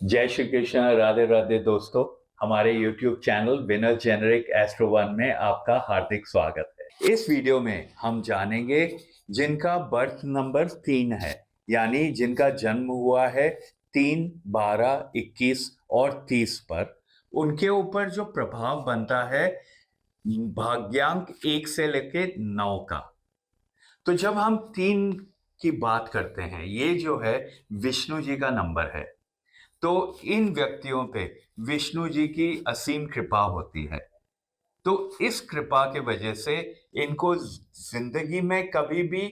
जय श्री कृष्ण, राधे राधे दोस्तों। हमारे YouTube channel winner generic astro one में आपका हार्दिक स्वागत है। इस वीडियो में हम जानेंगे जिनका बर्थ नंबर 3 है, यानी जिनका जन्म हुआ है 3, 12, 21 और 30 पर, उनके ऊपर जो प्रभाव बनता है भाग्यांक 1 से लेके 9 का। तो जब हम 3 की बात करते हैं, ये जो है विष्णु जी का नंबर है। तो इन व्यक्तियों पे विष्णु जी की असीम कृपा होती है। तो इस कृपा के वजह से इनको जिंदगी में कभी भी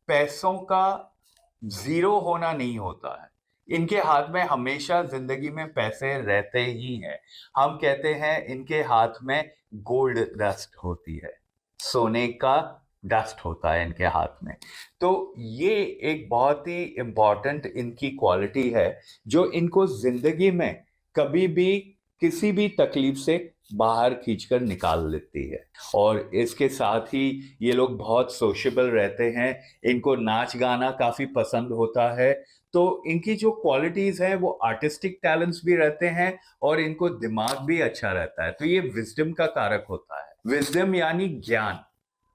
पैसों का जीरो होना नहीं होता है। इनके हाथ में हमेशा जिंदगी में पैसे रहते ही हैं। हम कहते हैं इनके हाथ में गोल्ड डस्ट होती है, सोने का डस्ट होता है इनके हाथ में। तो ये एक बहुत ही इम्पॉर्टेंट इनकी क्वालिटी है जो इनको जिंदगी में कभी भी किसी भी तकलीफ से बाहर खींचकर निकाल लेती है। और इसके साथ ही ये लोग बहुत सोशेबल रहते हैं। इनको नाच गाना काफी पसंद होता है। तो इनकी जो क्वालिटीज हैं वो आर्टिस्टिक टैलेंट्स भी रहते हैं और इनको दिमाग भी अच्छा रहता है। तो ये विजडम का कारक होता है। विजडम यानी ज्ञान।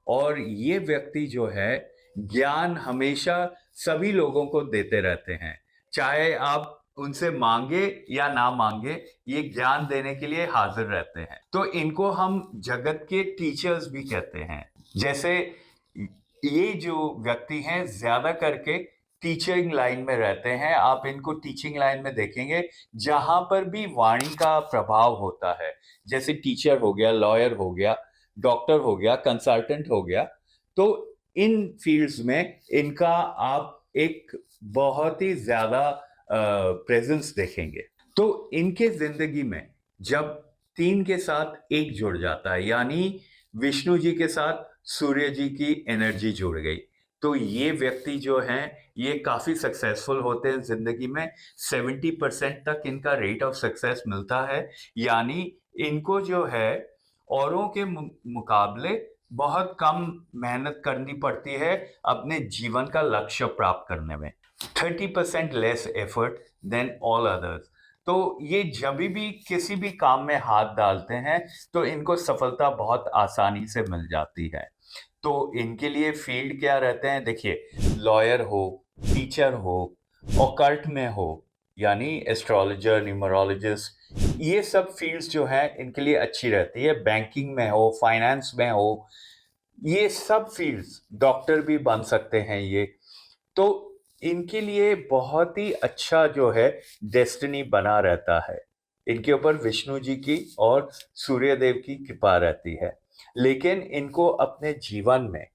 और ये व्यक्ति जो है ज्ञान हमेशा सभी लोगों को देते रहते हैं, चाहे आप उनसे मांगे या ना मांगे, ये ज्ञान देने के लिए हाजिर रहते हैं। तो इनको हम जगत के टीचर्स भी कहते हैं। जैसे ये जो व्यक्ति हैं ज्यादा करके टीचिंग लाइन में रहते हैं। आप इनको टीचिंग लाइन में देखेंगे जहां पर भी वाणी का प्रभाव होता है, जैसे टीचर हो गया, लॉयर हो गया, डॉक्टर हो गया, कंसल्टेंट हो गया। तो इन फील्ड्स में इनका आप एक बहुत ही ज्यादा प्रेजेंस देखेंगे। तो इनके जिंदगी में जब 3 के साथ 1 जुड़ जाता है, यानी विष्णु जी के साथ सूर्य जी की एनर्जी जुड़ गई, तो ये व्यक्ति जो हैं ये काफी सक्सेसफुल होते हैं जिंदगी में। 70% तक इनका रेट ऑफ सक्सेस मिलता है। यानी इनको जो है औरों के मुकाबले बहुत कम मेहनत करनी पड़ती है अपने जीवन का लक्ष्य प्राप्त करने में। 30% less effort than all others. तो ये जब भी किसी भी काम में हाथ डालते हैं तो इनको सफलता बहुत आसानी से मिल जाती है। तो इनके लिए फील्ड क्या रहते हैं, देखिए, लॉयर हो, टीचर हो, ऑकल्ट में हो, यानी एस्ट्रोलॉजर, न्यूमरोलॉजिस्ट, ये सब फील्ड्स जो है इनके लिए अच्छी रहती है। बैंकिंग में हो, फाइनेंस में हो, ये सब फील्ड्स, डॉक्टर भी बन सकते हैं ये। तो इनके लिए बहुत ही अच्छा जो है डेस्टिनी बना रहता है। इनके ऊपर विष्णु जी की और सूर्य देव की कृपा रहती है। लेकिन इनको अपने जीवन में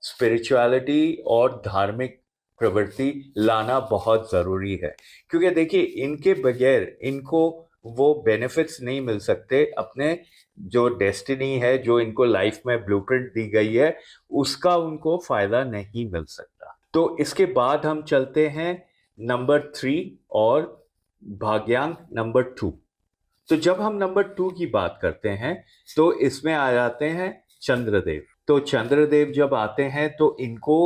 स्पिरिचुअलिटी और धार्मिक प्रवृत्ति लाना बहुत जरूरी है, क्योंकि देखिए इनके बगैर इनको वो बेनिफिट्स नहीं मिल सकते। अपने जो डेस्टिनी है, जो इनको लाइफ में ब्लूप्रिंट दी गई है, उसका उनको फायदा नहीं मिल सकता। तो इसके बाद हम चलते हैं नंबर 3 और भाग्यांक नंबर 2। तो जब हम नंबर 2 की बात करते हैं तो इसमें आ जाते हैं चंद्रदेव। तो चंद्रदेव जब आते हैं तो इनको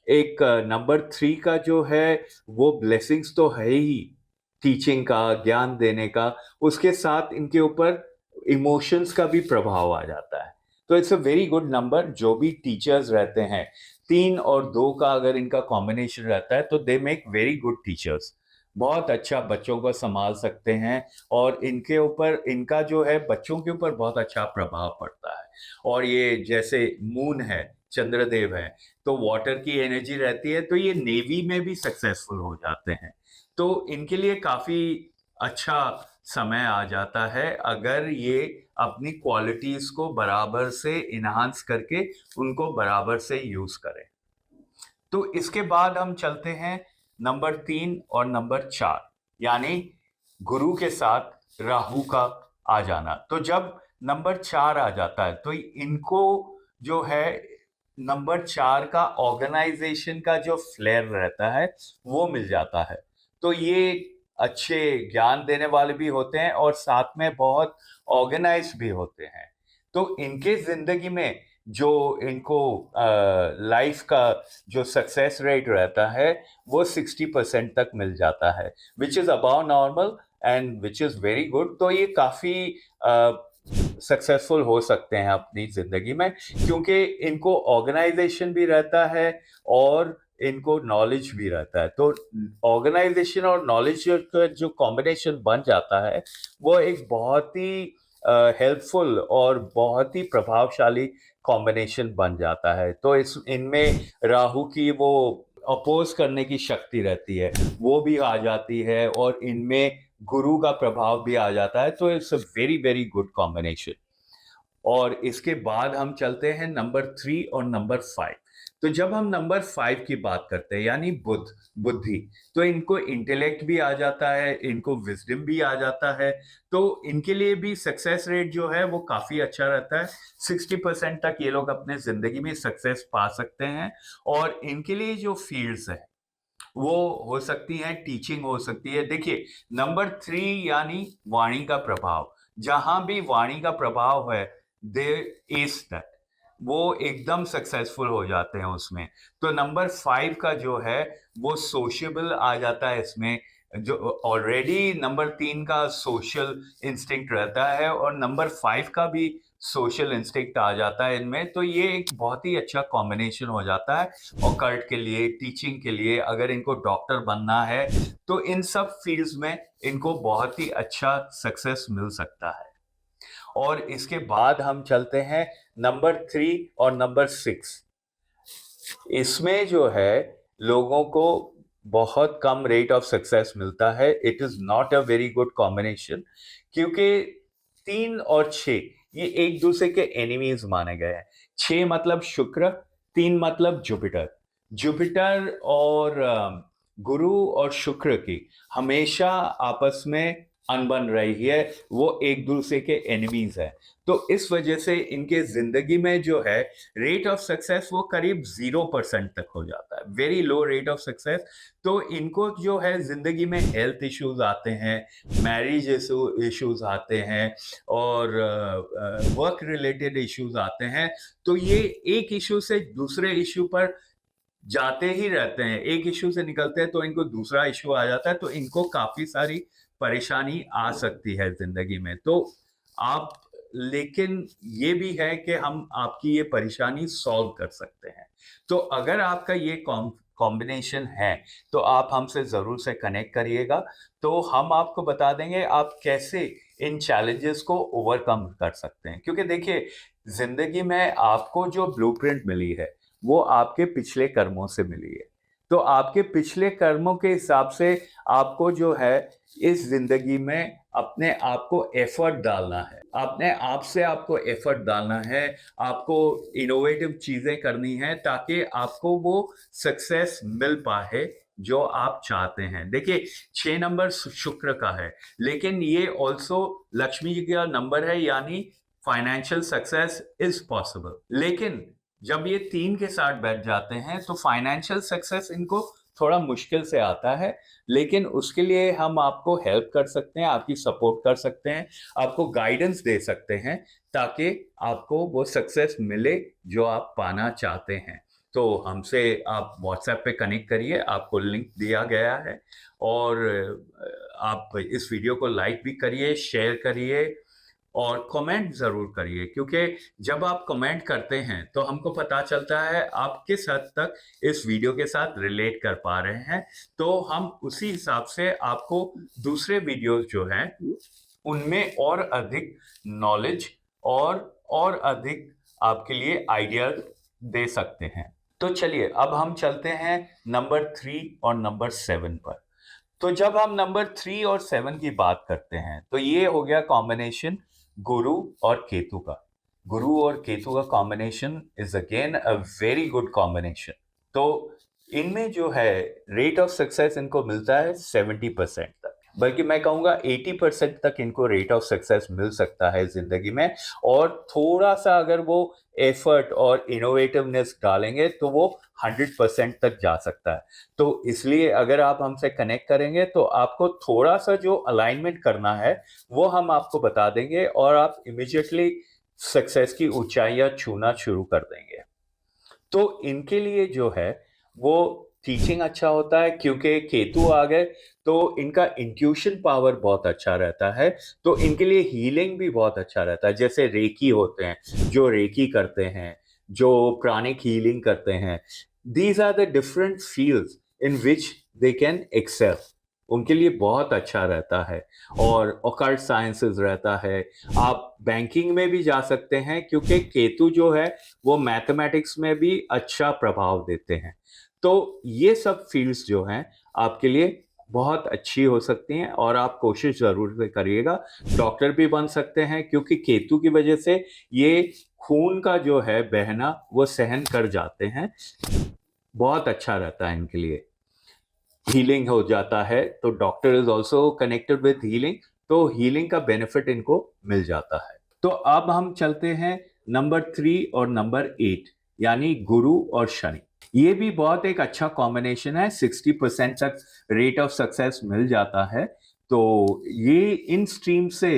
एक नंबर 3 का जो है वो ब्लेसिंग्स तो है ही, टीचिंग का, ज्ञान देने का। उसके साथ इनके ऊपर इमोशंस का भी प्रभाव आ जाता है। तो it's a very good number. जो भी टीचर्स रहते हैं, 3 और 2 का अगर इनका कॉम्बिनेशन रहता है तो they make very good teachers. बहुत अच्छा बच्चों को संभाल सकते हैं और इनके ऊपर, इनका जो है बच्चों के ऊपर बहुत अच्छा प्रभाव पड़ता है। और ये जैसे मून है, चंद्रदेव है, तो वाटर की एनर्जी रहती है, तो ये नेवी में भी सक्सेसफुल हो जाते हैं। तो इनके लिए काफी अच्छा समय आ जाता है अगर ये अपनी क्वालिटीज को बराबर से इनहांस करके उनको बराबर से यूज करें। तो इसके बाद हम चलते हैं नंबर 3 और नंबर 4, यानी गुरु के साथ राहु का आ जाना। तो जब नंबर 4 आ जाता है तो इनको जो है नंबर 4 का ऑर्गेनाइजेशन का जो फ्लेयर रहता है वो मिल जाता है। तो ये अच्छे ज्ञान देने वाले भी होते हैं और साथ में बहुत ऑर्गेनाइज भी होते हैं। तो इनके जिंदगी में जो इनको लाइफ का जो सक्सेस रेट रहता है वो 60% तक मिल जाता है, which is above normal. And which is very good. तो ये काफी सक्सेसफुल हो सकते हैं अपनी जिंदगी में, क्योंकि इनको ऑर्गेनाइजेशन भी रहता है और इनको नॉलेज भी रहता है। तो ऑर्गेनाइजेशन और नॉलेज का जो कॉम्बिनेशन बन जाता है वो एक बहुत ही हेल्पफुल और बहुत ही प्रभावशाली कॉम्बिनेशन बन जाता है। तो इस इनमें राहु की वो अपोज करने की शक्ति रहती है, वो भी आ जाती है, और इनमें गुरु का प्रभाव भी आ जाता है। तो it's a very very good combination. और इसके बाद हम चलते हैं नंबर 3 और नंबर 5। तो जब हम नंबर 5 की बात करते हैं यानी बुद्धि, तो इनको इंटेलेक्ट भी आ जाता है, इनको विजडम भी आ जाता है। तो इनके लिए भी सक्सेस रेट जो है वो काफी अच्छा रहता है। 60% तक ये लोग अपने जिंदगी में सक्सेस पा सकते हैं। और इनके लिए जो फील्ड्स है वो हो सकती है, टीचिंग हो सकती है। देखिए, नंबर 3 यानी वाणी का प्रभाव, जहां भी वाणी का प्रभाव है दे इज दैट, वो एकदम सक्सेसफुल हो जाते हैं उसमें। तो नंबर 5 का जो है वो सोशेबल आ जाता है इसमें। जो ऑलरेडी नंबर 3 का सोशल इंस्टिंक्ट रहता है और नंबर 5 का भी सोशल इंस्टिंक्ट आ जाता है इनमें। तो ये एक बहुत ही अच्छा कॉम्बिनेशन हो जाता है ऑकल्ट के लिए, टीचिंग के लिए। अगर इनको डॉक्टर बनना है तो इन सब फील्ड्स में इनको बहुत ही अच्छा सक्सेस मिल सकता है। और इसके बाद हम चलते हैं नंबर 3 और नंबर 6। इसमें जो है लोगों को बहुत कम रेट ऑफ सक्सेस मिलता है। It is not a very good combination, क्योंकि 3 और 6 ये एक दूसरे के एनिमीज माने गए हैं। 6 मतलब शुक्र, 3 मतलब जुपिटर। जुपिटर और गुरु और शुक्र की हमेशा आपस में अनबन रही है, वो एक दूसरे के एनिमीज है। तो इस वजह से इनके जिंदगी में जो है रेट ऑफ सक्सेस वो करीब 0% तक हो जाता है, very low rate of success. तो इनको जो है जिंदगी में हेल्थ इश्यूज आते हैं, मैरिज इश्यूज आते हैं, और वर्क रिलेटेड इश्यूज आते हैं। तो ये एक इश्यू से दूसरे इश्यू पर जाते ही रहते हैं, एक इश्यू से निकलते हैं तो इनको दूसरा इश्यू आ जाता है। तो इनको काफी सारी परेशानी आ सकती है जिंदगी में। तो आप, लेकिन ये भी है कि हम आपकी ये परेशानी सॉल्व कर सकते हैं। तो अगर आपका ये कॉम्बिनेशन है तो आप हमसे जरूर से कनेक्ट करिएगा, तो हम आपको बता देंगे आप कैसे इन चैलेंजेस को ओवरकम कर सकते हैं। क्योंकि देखिए, जिंदगी में आपको जो ब्लूप्रिंट मिली है वो आपके पिछले कर्मों से मिली है। तो आपके पिछले कर्मों के हिसाब से आपको जो है इस जिंदगी में अपने आप को एफर्ट डालना है, अपने आप से आपको एफर्ट डालना है, आपको इनोवेटिव चीजें करनी है ताकि आपको वो सक्सेस मिल पाए जो आप चाहते हैं। देखिए, 6 नंबर शुक्र का है, लेकिन ये ऑल्सो लक्ष्मी जी का नंबर है, यानी फाइनेंशियल सक्सेस इज पॉसिबल। लेकिन जब ये 3 के साथ बैठ जाते हैं तो फाइनेंशियल सक्सेस इनको थोड़ा मुश्किल से आता है। लेकिन उसके लिए हम आपको हेल्प कर सकते हैं, आपकी सपोर्ट कर सकते हैं, आपको गाइडेंस दे सकते हैं ताकि आपको वो सक्सेस मिले जो आप पाना चाहते हैं। तो हमसे आप व्हाट्सएप पे कनेक्ट करिए, आपको लिंक दिया गया है। और आप इस वीडियो को लाइक भी करिए, शेयर करिए और कमेंट ज़रूर करिए, क्योंकि जब आप कमेंट करते हैं तो हमको पता चलता है आप किस हद तक इस वीडियो के साथ रिलेट कर पा रहे हैं। तो हम उसी हिसाब से आपको दूसरे वीडियोस जो हैं उनमें और अधिक नॉलेज और अधिक आपके लिए आइडिया दे सकते हैं। तो चलिए, अब हम चलते हैं नंबर 3 और नंबर 7 पर। तो जब हम नंबर 3 और 7 की बात करते हैं तो ये हो गया कॉम्बिनेशन गुरु और केतु का। गुरु और केतु का combination is again a very good combination. तो इनमें जो है रेट ऑफ सक्सेस इनको मिलता है 70% तक, बल्कि मैं कहूंगा 80% तक इनको रेट ऑफ सक्सेस मिल सकता है जिंदगी में। और थोड़ा सा अगर वो एफर्ट और इनोवेटिवनेस डालेंगे तो वो 100% तक जा सकता है। तो इसलिए अगर आप हमसे कनेक्ट करेंगे तो आपको थोड़ा सा जो अलाइनमेंट करना है वो हम आपको बता देंगे और आप इमिजिएटली सक्सेस की ऊंचाइयां छूना शुरू कर देंगे। तो इनके लिए जो है वो टीचिंग अच्छा होता है, क्योंकि केतु आ गए तो इनका इंट्यूशन पावर बहुत अच्छा रहता है, तो इनके लिए हीलिंग भी बहुत अच्छा रहता है। जैसे रेकी होते हैं, जो रेकी करते हैं, जो प्राणिक हीलिंग करते हैं, these are the different fields in which they can excel. उनके लिए बहुत अच्छा रहता है। और ऑकल्ट साइंसेस रहता है। आप बैंकिंग में भी जा सकते हैं, क्योंकि केतु जो है वो मैथमेटिक्स में भी अच्छा प्रभाव देते हैं। तो ये सब फील्ड्स जो हैं आपके लिए बहुत अच्छी हो सकती हैं, और आप कोशिश ज़रूर से करिएगा। डॉक्टर भी बन सकते हैं, क्योंकि केतु की वजह से ये खून का जो है बहना वो सहन कर जाते हैं। बहुत अच्छा रहता है इनके लिए। हीलिंग हो जाता है, तो doctor is also connected with healing, तो हीलिंग का बेनिफिट इनको मिल जाता है। तो अब हम चलते हैं नंबर 3 और नंबर 8, यानी गुरु और शनि। ये भी बहुत एक अच्छा कॉम्बिनेशन है। 60% तक रेट ऑफ सक्सेस मिल जाता है। तो ये इन स्ट्रीम से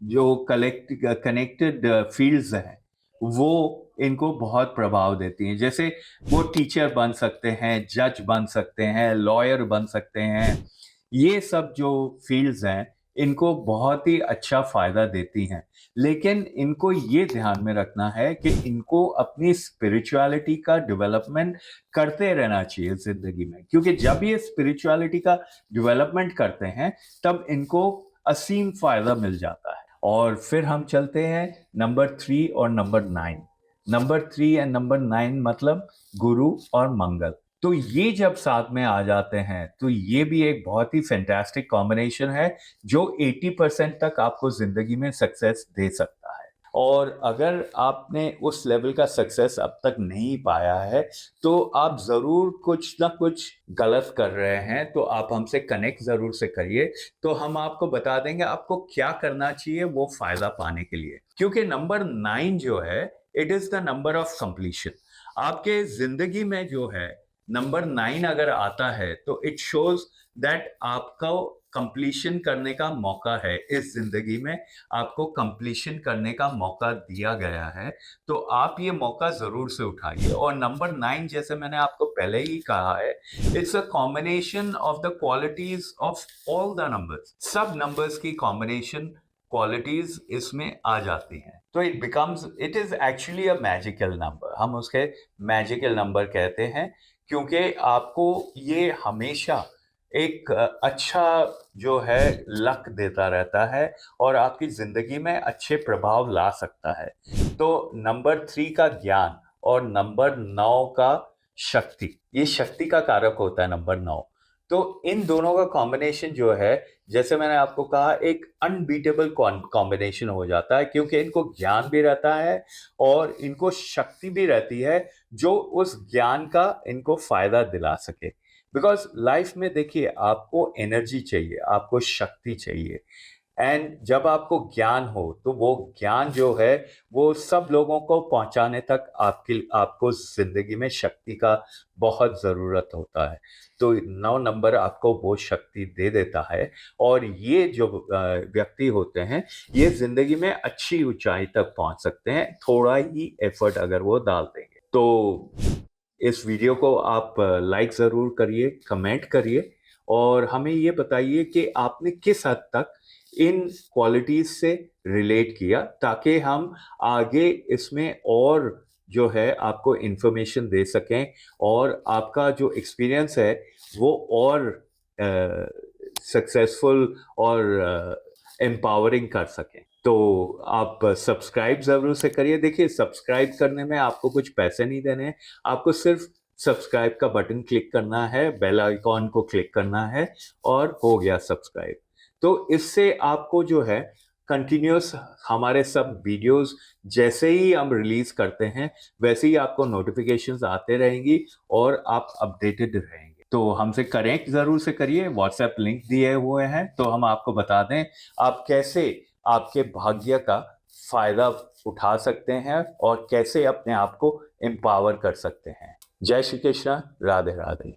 जो कनेक्टेड फील्ड्स हैं वो इनको बहुत प्रभाव देती हैं। जैसे वो टीचर बन सकते हैं, जज बन सकते हैं, लॉयर बन सकते हैं। ये सब जो फील्ड्स हैं इनको बहुत ही अच्छा फायदा देती हैं। लेकिन इनको ये ध्यान में रखना है कि इनको अपनी स्पिरिचुअलिटी का डेवलपमेंट करते रहना चाहिए जिंदगी में, क्योंकि जब ये स्पिरिचुअलिटी का डेवलपमेंट करते हैं तब इनको असीम फायदा मिल जाता है। और फिर हम चलते हैं नंबर 3 और नंबर 9। नंबर 3 एंड नंबर 9 मतलब गुरु और मंगल। तो ये जब साथ में आ जाते हैं तो ये भी एक बहुत ही फैंटास्टिक कॉम्बिनेशन है, जो 80% तक आपको जिंदगी में सक्सेस दे सकता है। और अगर आपने उस लेवल का सक्सेस अब तक नहीं पाया है, तो आप ज़रूर कुछ ना कुछ गलत कर रहे हैं। तो आप हमसे कनेक्ट ज़रूर से करिए, तो हम आपको बता देंगे आपको क्या करना चाहिए वो फ़ायदा पाने के लिए। क्योंकि नंबर 9 जो है, it is the number of completion. आपके ज़िंदगी में जो है नंबर 9 अगर आता है, तो इट शोज़ दैट आपको कंप्लीशन करने का मौका है इस ज़िंदगी में। आपको कंप्लीशन करने का मौका दिया गया है, तो आप ये मौका ज़रूर से उठाइए। और नंबर 9 जैसे मैंने आपको पहले ही कहा है, it's a combination of the qualities of all the numbers. सब नंबर्स की कॉम्बिनेशन क्वालिटीज़ इसमें आ जाती हैं। तो it is actually a magical number. हम उसके मैजिकल नंबर कहते हैं, क्योंकि आपको ये हमेशा एक अच्छा जो है लक देता रहता है, और आपकी ज़िंदगी में अच्छे प्रभाव ला सकता है। तो नंबर 3 का ज्ञान और नंबर 9 का शक्ति, ये शक्ति का कारक होता है नंबर 9। तो इन दोनों का कॉम्बिनेशन जो है, जैसे मैंने आपको कहा, एक अनबीटेबल कॉम्बिनेशन हो जाता है, क्योंकि इनको ज्ञान भी रहता है और इनको शक्ति भी रहती है, जो उस ज्ञान का इनको फायदा दिला सके। बिकॉज लाइफ में देखिए, आपको एनर्जी चाहिए, आपको शक्ति चाहिए, एंड जब आपको ज्ञान हो तो वो ज्ञान जो है वो सब लोगों को पहुंचाने तक आपको जिंदगी में शक्ति का बहुत ज़रूरत होता है। तो 9 नंबर आपको वो शक्ति दे देता है, और ये जो व्यक्ति होते हैं, ये जिंदगी में अच्छी ऊंचाई तक पहुंच सकते हैं, थोड़ा ही एफर्ट अगर वो डाल देंगे। तो इस वीडियो को आप लाइक ज़रूर करिए, कमेंट करिए, और हमें ये बताइए कि आपने किस हद तक इन क्वालिटीज़ से रिलेट किया, ताकि हम आगे इसमें और जो है आपको इन्फॉर्मेशन दे सकें, और आपका जो एक्सपीरियंस है वो और सक्सेसफुल और एम्पावरिंग कर सकें। तो आप सब्सक्राइब ज़रूर से करिए। देखिए, सब्सक्राइब करने में आपको कुछ पैसे नहीं देने हैं, आपको सिर्फ सब्सक्राइब का बटन क्लिक करना है, बेल आइकॉन को क्लिक करना है, और हो गया सब्सक्राइब। तो इससे आपको जो है कंटिन्यूस हमारे सब वीडियोस जैसे ही हम रिलीज करते हैं, वैसे ही आपको नोटिफिकेशंस आते रहेंगी और आप अपडेटेड रहेंगे। तो हमसे कनेक्ट ज़रूर से करिए, व्हाट्सएप लिंक दिए हुए हैं, तो हम आपको बता दें आप कैसे आपके भाग्य का फायदा उठा सकते हैं और कैसे अपने आप को एम्पावर कर सकते हैं। जय श्री कृष्ण, राधे राधे।